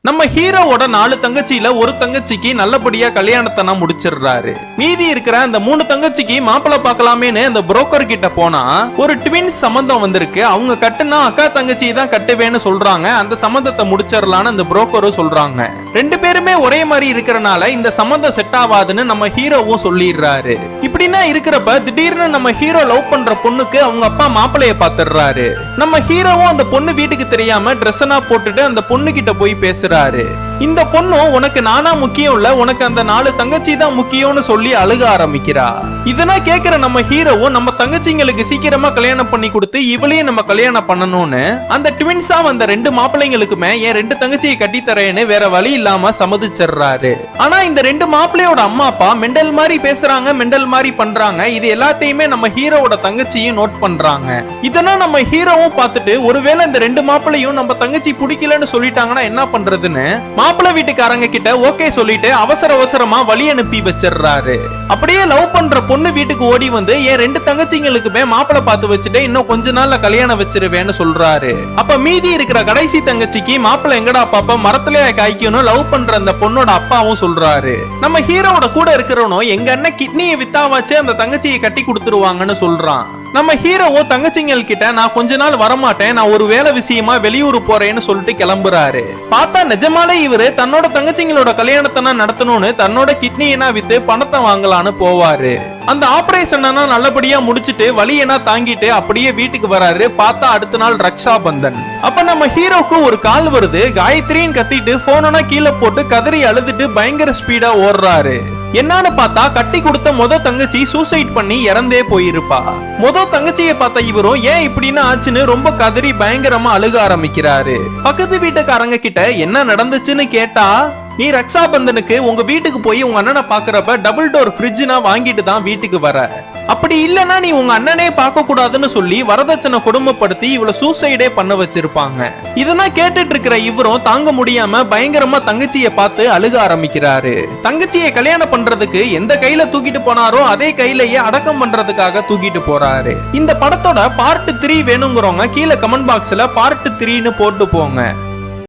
நம்ம ஹீரோவோட 4 தங்கச்சியில ஒரு தங்கச்சிக்கு நல்லபடியா கல்யாணத்தை முடிச்சிடுறாரு. மீதி இருக்கிற அந்த 3 தங்கச்சிக்கு மாப்பிள்ளை பார்க்கலாமேன்னு அந்த புரோக்கர் கிட்ட போனா ஒரு ட்வின்ஸ் சம்பந்தம் வந்திருக்கு. அவங்க கட்டுனா அக்கா தங்கச்சி தான் கட்டுவேன்னு சொல்றாங்க. அந்த சம்பந்தத்தை முடிச்சிடலான்னு அந்த புரோக்கரும் சொல்றாங்க. 2 பேருமே ஒரே மாதிரி இருக்கிறனால இந்த சம்பந்தம் செட் ஆகாதுன்னு நம்ம ஹீரோவும் சொல்லிடுறாரு. இப்படின்னா இருக்கிறப்ப திடீர்னு நம்ம ஹீரோ லவ் பண்ற பொண்ணுக்கு அவங்க அப்பா மாப்பிள்ளைய பாத்துறாரு. நம்ம ஹீரோவும் அந்த பொண்ணு வீட்டுக்கு தெரியாம ட்ரெஸ் எல்லாம் போட்டுட்டு அந்த பொண்ணு கிட்ட போய் பேசுறாரு. இந்த பொண்ணு உனக்கு நானா முக்கியம் இல்ல, உனக்கு அந்த 4 தங்கச்சி தான் முக்கியம்னு சொல்லி அழுக ஆரம்பிக்கிறா. இதெல்லாம் கேக்குற நம்ம ஹீரோவும் நம்ம தங்கச்சிங்களுக்கு சீக்கிரமா கல்யாணம் பண்ணி கொடுத்து இவளையும் நம்ம கல்யாணம் பண்ணணும்னு அந்த ட்வின்ஸா வந்த 2 மாப்பிள்ளைங்களுக்குமே என் 2 தங்கச்சியை கட்டி தரேன்னு வேற வழி இல்லாம சம்மதிச்சிடுறாரு. ஆனா இந்த 2 மாப்பிள்ளையோட அம்மா அப்பா மெண்டல் மாதிரி பேசுறாங்க, மெண்டல் மாதிரி பண்றாங்க. இது எல்லாத்தையுமே நம்ம ஹீரோவோட தங்கச்சியும் நோட் பண்றாங்க. இதெல்லாம் நம்ம ஹீரோவும் பார்த்துட்டு ஒருவேளை இந்த 2 மாப்பிள்ளையும் நம்ம தங்கச்சி பிடிக்கலன்னு சொல்லிட்டாங்கன்னா என்ன பண்றதுன்னு மாப்பிள்ளை வீட்டுக்காரங்க கிட்ட ஓகே சொல்லிட்டு அவசரமா வழி அனுப்பி வச்சிடுறாரு. அப்படியே லவ் பண்ற பொண்ணு வீட்டுக்கு ஓடி வந்து என் 2 தங்கச்சிங்களுக்குமே மாப்பிள்ளை பார்த்து வச்சுட்டு இன்னும் கொஞ்ச நாள்ல கல்யாணம் வச்சிருவேன்னு சொல்றாரு. அப்ப மீதி இருக்கிற கடைசி தங்கச்சிக்கு மாப்பிள்ளை எங்கடா பாப்பா மரத்திலேயே காய்க்கணும் லவ் பண்ற அந்த பொண்ணோட அப்பாவும் சொல்றாரு. நம்ம ஹீரோவோட கூட இருக்கிறவனும் எங்க அண்ணன் கிட்னியை வித்தாவாச்சு அந்த தங்கச்சியை கட்டி கொடுத்துருவாங்கன்னு சொல்றான். நம்ம ஹீரோவோ தங்கச்சிங்கள் கிட்ட நான் கொஞ்ச நாள் வரமாட்டேன், நான் ஒரு வேலை விஷயமா வெளியூர் போறேன்னு சொல்லிட்டு கிளம்புறாரு. பார்த்தா நிஜமாலே இவரு தன்னோட தங்கச்சிங்களோட கல்யாணத்தை நடத்தணும்னு தன்னோட கிட்னியனா வித்து பணத்தை வாங்கலான்னு போவாரு. அந்த ஆபரேஷன் நல்லபடியா முடிச்சிட்டு வலியனா தாங்கிட்டு அப்படியே வீட்டுக்கு வராரு. பார்த்தா அடுத்த நாள் ரக்ஷா பந்தன். அப்ப நம்ம ஹீரோக்கு ஒரு கால் வருது. காயத்ரின்னு கத்திட்டு போனா கீழே போட்டு கதறி அழுதுட்டு பயங்கர ஸ்பீடா ஓடுறாரு. என்னன்னு பார்த்தா கட்டி கொடுத்த முத தங்கச்சி சூசைட் பண்ணி இறந்தே போயிருப்பா. முத தங்கச்சியை பார்த்த இவரும் ஏன் இப்படின்னு ஆச்சுன்னு ரொம்ப கதறி பயங்கரமா அழுக ஆரம்பிக்கிறாரு. பக்கத்து வீட்டுக்காரங்க கிட்ட என்ன நடந்துச்சுன்னு கேட்டா நீ ரக்ஷா பந்தனுக்கு உங்க வீட்டுக்கு போய் உங்க அண்ணனை பாக்குறப்ப டபுள் டோர் ஃப்ரிட்ஜ் நான் வாங்கிட்டு தான் வீட்டுக்கு வர, அப்படி இல்லனா நீ உங்க அண்ணனே பார்க்க கூடாதுன்னு சொல்லி வரதட்சணை கொடுமைப்படுத்தி இவ்வளவு சூசைடே பண்ண வச்சிருப்பாங்க. இதெல்லாம் கேட்டுட்டு இருக்கிற இவரும் தாங்க முடியாம பயங்கரமா தங்கச்சியை பார்த்து அழுக ஆரம்பிக்கிறாரு. தங்கச்சியை கல்யாணம் பண்றதுக்கு எந்த கையில தூக்கிட்டு போனாரோ அதே கையிலேயே அடக்கம் பண்றதுக்காக தூக்கிட்டு போறாரு. இந்த படத்தோட பார்ட் 3 வேணுங்கிறவங்க கீழே கமெண்ட் பாக்ஸ்ல பார்ட் 3ன்னு போட்டு போங்க.